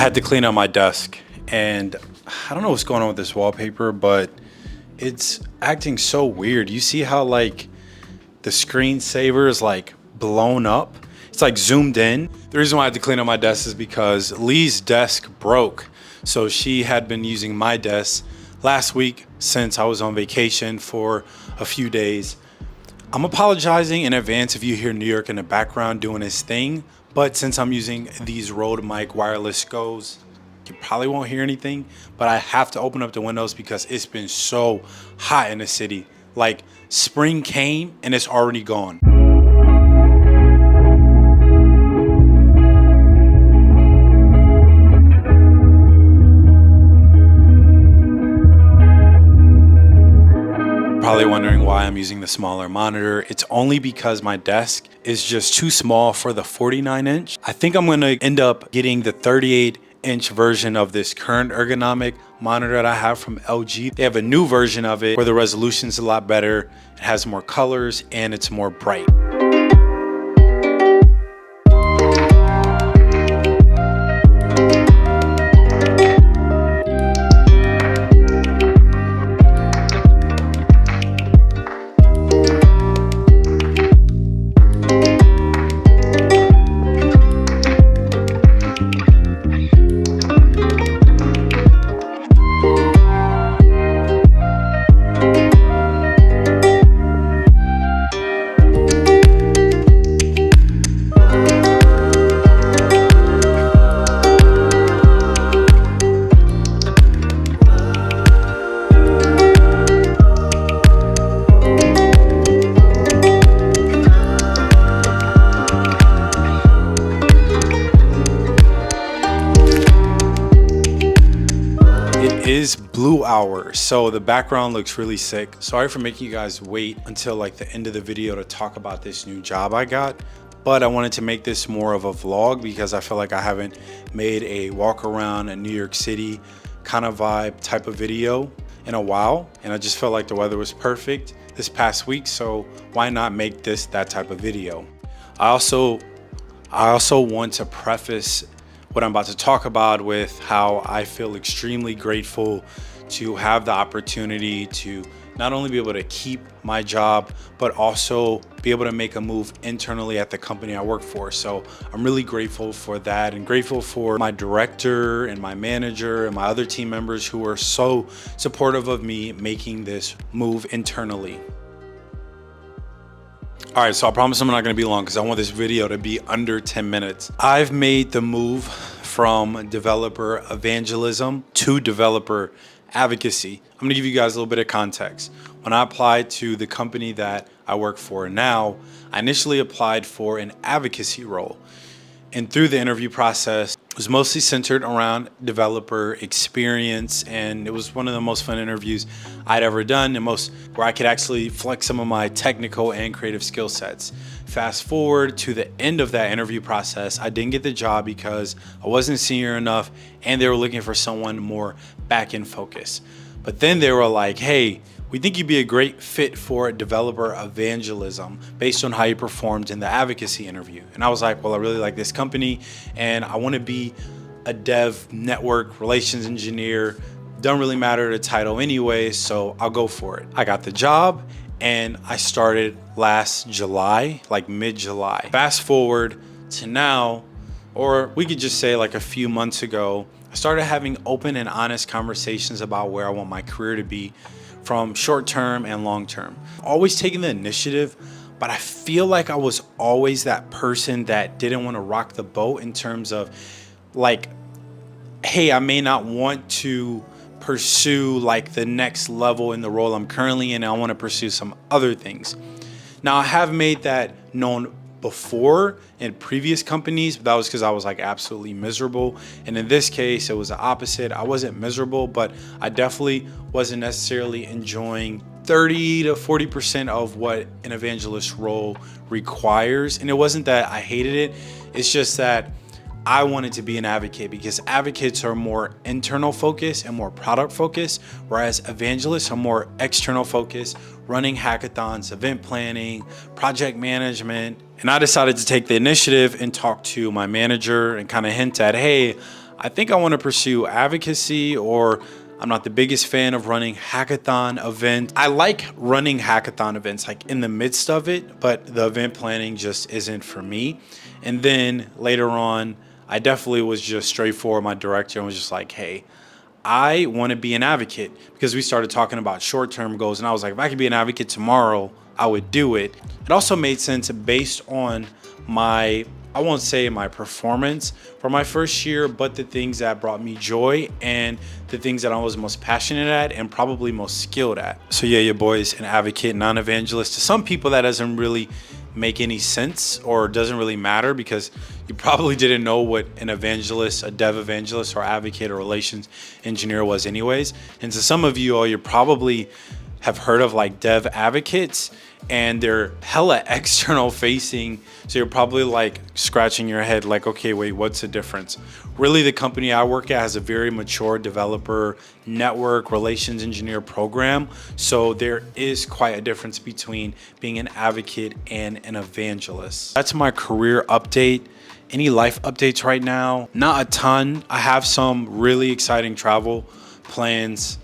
had to clean up my desk, and I don't know what's going on with this wallpaper, but it's acting so weird. You see how like the screensaver is like blown up? It's like zoomed in. The reason why I had to clean up my desk is because Lee's desk broke. So she had been using my desk last week since I was on vacation for a few days. I'm apologizing in advance if you hear New York in the background doing his thing, but since I'm using these Rode mic wireless goes, you probably won't hear anything, but I have to open up the windows because it's been so hot in the city. Like spring came and it's already gone. Probably wondering why I'm using the smaller monitor. It's only because my desk is just too small for the 49-inch. I think I'm gonna end up getting the 38-inch version of this current ergonomic monitor that I have from LG. They have a new version of it where the resolution's a lot better, it has more colors, and it's more bright. Is blue hour, so the background looks really sick. Sorry for making you guys wait until like the end of the video to talk about this new job I got, but I wanted to make this more of a vlog because I feel like I haven't made a walk around in New York City kind of vibe type of video in a while, and I just felt like the weather was perfect this past week, so why not make this that type of video. I also want to preface what I'm about to talk about with how I feel extremely grateful to have the opportunity to not only be able to keep my job, but also be able to make a move internally at the company I work for. So I'm really grateful for that, and grateful for my director and my manager and my other team members who are so supportive of me making this move internally. All right, so I promise I'm not gonna be long because I want this video to be under 10 minutes. I've made the move from developer evangelism to developer advocacy. I'm gonna give you guys a little bit of context. When I applied to the company that I work for now, I initially applied for an advocacy role. And through the interview process, it was mostly centered around developer experience, and it was one of the most fun interviews I'd ever done, and where I could actually flex some of my technical and creative skill sets. Fast forward to the end of that interview process, I didn't get the job because I wasn't senior enough, and they were looking for someone more back-end focused. But then they were like, hey, we think you'd be a great fit for developer evangelism based on how you performed in the advocacy interview. And I was like, well, I really like this company and I want to be a dev network relations engineer. Don't really matter the title anyway, so I'll go for it. I got the job and I started last July, like mid-July. Fast forward to now, or we could just say like a few months ago, I started having open and honest conversations about where I want my career to be, from short term and long term. Always taking the initiative, but I feel like I was always that person that didn't want to rock the boat in terms of like, hey, I may not want to pursue like the next level in the role I'm currently in. I want to pursue some other things. Now I have made that known before in previous companies, but that was because I was like absolutely miserable. And in this case, it was the opposite. I wasn't miserable, but I definitely wasn't necessarily enjoying 30 to 40% of what an evangelist role requires. And it wasn't that I hated it. It's just that I wanted to be an advocate because advocates are more internal focused and more product focused, whereas evangelists are more external focused, running hackathons, event planning, project management. And I decided to take the initiative and talk to my manager and kind of hint at, hey, I think I want to pursue advocacy, or I'm not the biggest fan of running hackathon events. I like running hackathon events like in the midst of it, but the event planning just isn't for me. And then later on, I definitely was just straightforward. My director was just like, hey, I want to be an advocate, because we started talking about short-term goals. And I was like, if I could be an advocate tomorrow, I would do it. It also made sense based on my, I won't say my performance for my first year, but the things that brought me joy and the things that I was most passionate at and probably most skilled at. So yeah, your boy is an advocate, non-evangelist. To some people, that doesn't really make any sense or doesn't really matter, because you probably didn't know what an evangelist, a dev evangelist, or advocate or relations engineer was anyways. And to some of you all, you probably have heard of like dev advocates, and they're hella external facing. So you're probably like scratching your head like, okay, wait, what's the difference? Really, the company I work at has a very mature developer network relations engineer program. So there is quite a difference between being an advocate and an evangelist. That's my career update. Any life updates right now? Not a ton. I have some really exciting travel plans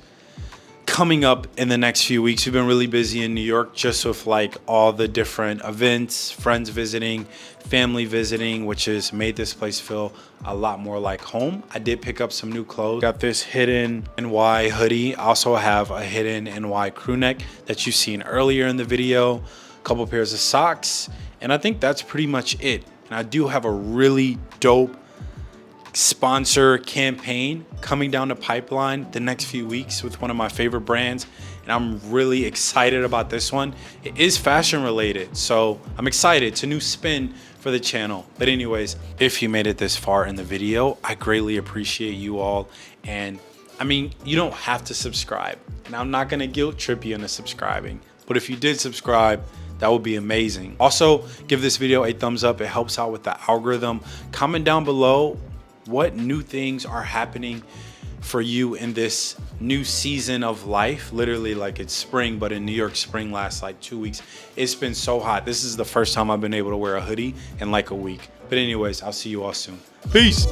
coming up in the next few weeks. We've been really busy in New York, just with like all the different events, friends visiting, family visiting, which has made this place feel a lot more like home. I did pick up some new clothes. Got this hidden NY hoodie. I also have a hidden NY crew neck that you've seen earlier in the video, a couple pairs of socks, and I think that's pretty much it. And I do have a really dope sponsor campaign coming down the pipeline the next few weeks with one of my favorite brands, and I'm really excited about this one. It is fashion related, so I'm excited. It's a new spin for the channel. But anyways, if you made it this far in the video, I greatly appreciate you all. And I mean, you don't have to subscribe, and I'm not gonna guilt trip you into subscribing, but if you did subscribe, that would be amazing. Also, give this video a thumbs up. It helps out with the algorithm. Comment down below what new things are happening for you in this new season of life. Literally, like, it's spring, but in New York, spring lasts like 2 weeks. It's been so hot. This is the first time I've been able to wear a hoodie in like a week. But anyways, I'll see you all soon. Peace.